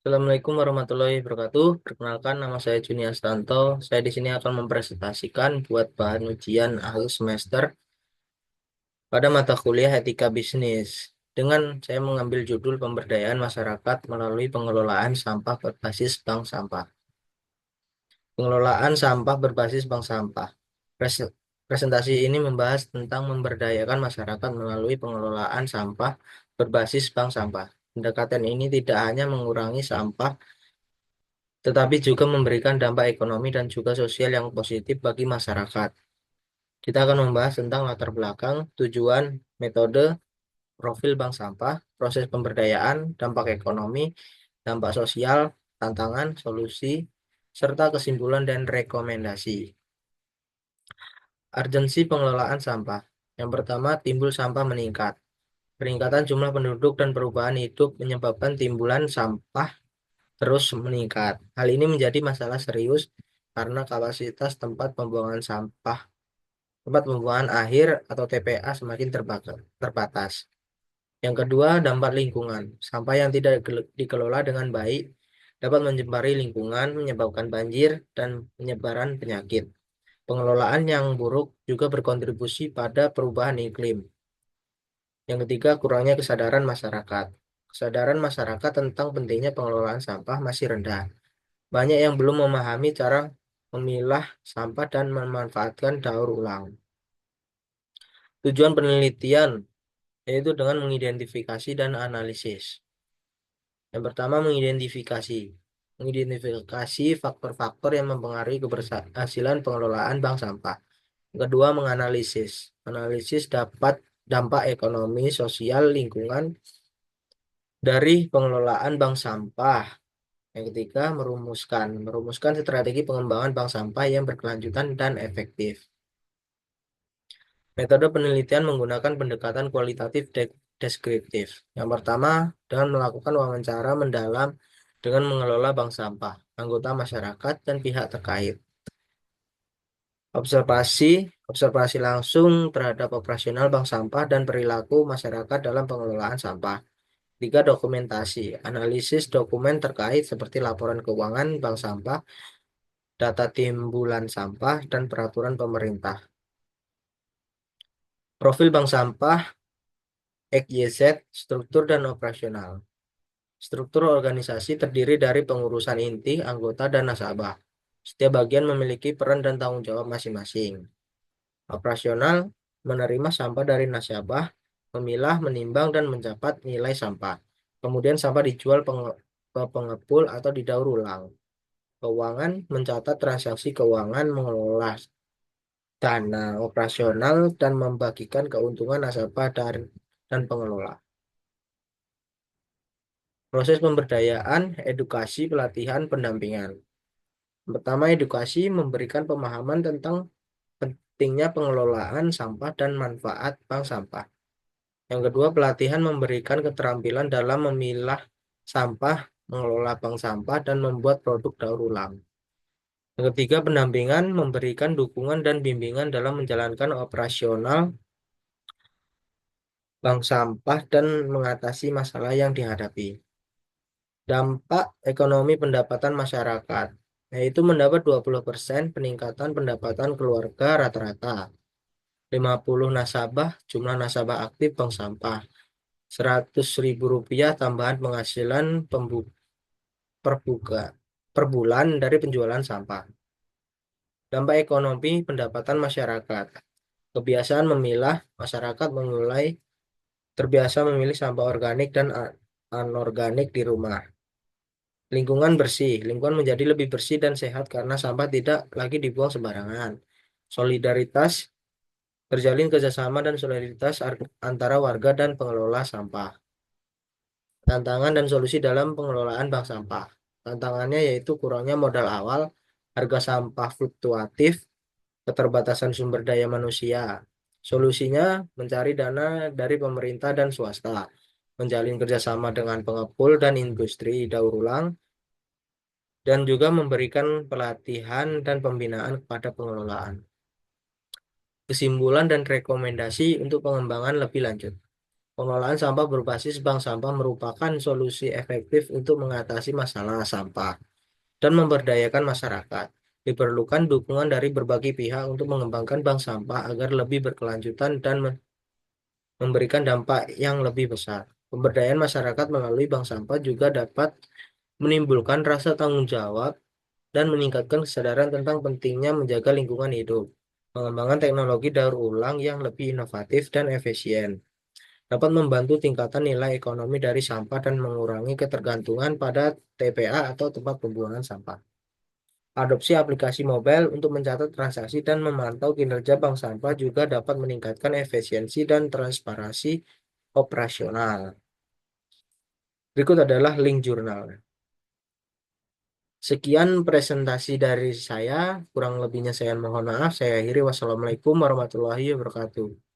Assalamualaikum warahmatullahi wabarakatuh. Perkenalkan, nama saya Juni Astanto. Saya di sini akan mempresentasikan buat bahan ujian akhir semester pada mata kuliah Etika Bisnis. Dengan saya mengambil judul Pemberdayaan Masyarakat melalui Pengelolaan Sampah Berbasis Bank Sampah. Pengelolaan sampah berbasis bank sampah. Presentasi ini membahas tentang memberdayakan masyarakat melalui pengelolaan sampah berbasis bank sampah. Pendekatan ini tidak hanya mengurangi sampah tetapi juga memberikan dampak ekonomi dan juga sosial yang positif bagi masyarakat. Kita akan membahas tentang latar belakang, tujuan, metode, profil bank sampah, proses pemberdayaan, dampak ekonomi, dampak sosial, tantangan, solusi, serta kesimpulan dan rekomendasi. Urgensi pengelolaan sampah. Yang pertama, timbul sampah meningkat. Peningkatan jumlah penduduk dan perubahan hidup menyebabkan timbulan sampah terus meningkat. Hal ini menjadi masalah serius karena kapasitas tempat pembuangan akhir atau TPA semakin terbatas. Yang kedua, dampak lingkungan. Sampah yang tidak dikelola dengan baik dapat mencemari lingkungan, menyebabkan banjir dan penyebaran penyakit. Pengelolaan yang buruk juga berkontribusi pada perubahan iklim. Yang ketiga, kurangnya kesadaran masyarakat. Kesadaran masyarakat tentang pentingnya pengelolaan sampah masih rendah. Banyak yang belum memahami cara memilah sampah dan memanfaatkan daur ulang. Tujuan penelitian yaitu dengan mengidentifikasi dan analisis. Yang pertama, mengidentifikasi faktor-faktor yang mempengaruhi keberhasilan pengelolaan bank sampah. Yang kedua, menganalisis. Analisis dapat dampak ekonomi, sosial, lingkungan dari pengelolaan bank sampah. Yang ketiga, merumuskan strategi pengembangan bank sampah yang berkelanjutan dan efektif. Metode penelitian menggunakan pendekatan kualitatif deskriptif. Yang pertama, dengan melakukan wawancara mendalam dengan mengelola bank sampah, anggota masyarakat, dan pihak terkait. Observasi, observasi langsung terhadap operasional bank sampah dan perilaku masyarakat dalam pengelolaan sampah. Tiga, dokumentasi, analisis dokumen terkait seperti laporan keuangan bank sampah, data timbulan sampah, dan peraturan pemerintah. Profil bank sampah XYZ, struktur dan operasional. Struktur organisasi terdiri dari pengurusan inti, anggota, dan nasabah. Setiap bagian memiliki peran dan tanggung jawab masing-masing. Operasional menerima sampah dari nasabah, memilah, menimbang, dan mencatat nilai sampah. Kemudian sampah dijual ke pengepul atau didaur ulang. Keuangan mencatat transaksi keuangan, mengelola dana operasional, dan membagikan keuntungan nasabah dan pengelola. Proses pemberdayaan, edukasi, pelatihan, pendampingan. Pertama, edukasi memberikan pemahaman tentang pentingnya pengelolaan sampah dan manfaat bank sampah. Yang kedua, pelatihan memberikan keterampilan dalam memilah sampah, mengelola bank sampah, dan membuat produk daur ulang. Yang ketiga, pendampingan memberikan dukungan dan bimbingan dalam menjalankan operasional bank sampah dan mengatasi masalah yang dihadapi. Dampak ekonomi pendapatan masyarakat, yaitu mendapat 20% peningkatan pendapatan keluarga rata-rata, 50 nasabah, jumlah nasabah aktif bank sampah, Rp100.000 tambahan penghasilan perbuka, per bulan dari penjualan sampah. Dampak ekonomi pendapatan masyarakat, kebiasaan memilah, masyarakat mulai terbiasa memilih sampah organik dan anorganik di rumah. Lingkungan bersih. Lingkungan menjadi lebih bersih dan sehat karena sampah tidak lagi dibuang sembarangan. Solidaritas, terjalin kerjasama dan solidaritas antara warga dan pengelola sampah. Tantangan dan solusi dalam pengelolaan bank sampah. Tantangannya yaitu kurangnya modal awal, harga sampah fluktuatif, keterbatasan sumber daya manusia. Solusinya mencari dana dari pemerintah dan swasta, menjalin kerjasama dengan pengepul dan industri daur ulang, dan juga memberikan pelatihan dan pembinaan kepada pengelolaan. Kesimpulan dan rekomendasi untuk pengembangan lebih lanjut. Pengelolaan sampah berbasis bank sampah merupakan solusi efektif untuk mengatasi masalah sampah dan memberdayakan masyarakat. Diperlukan dukungan dari berbagai pihak untuk mengembangkan bank sampah agar lebih berkelanjutan dan memberikan dampak yang lebih besar. Pemberdayaan masyarakat melalui bank sampah juga dapat menimbulkan rasa tanggung jawab dan meningkatkan kesadaran tentang pentingnya menjaga lingkungan hidup. Pengembangan teknologi daur ulang yang lebih inovatif dan efisien dapat membantu tingkatan nilai ekonomi dari sampah dan mengurangi ketergantungan pada TPA atau tempat pembuangan sampah. Adopsi aplikasi mobile untuk mencatat transaksi dan memantau kinerja bank sampah juga dapat meningkatkan efisiensi dan transparansi operasional. Berikut adalah link jurnal. Sekian presentasi dari saya, kurang lebihnya saya mohon maaf. Saya akhiri. Wassalamualaikum warahmatullahi wabarakatuh.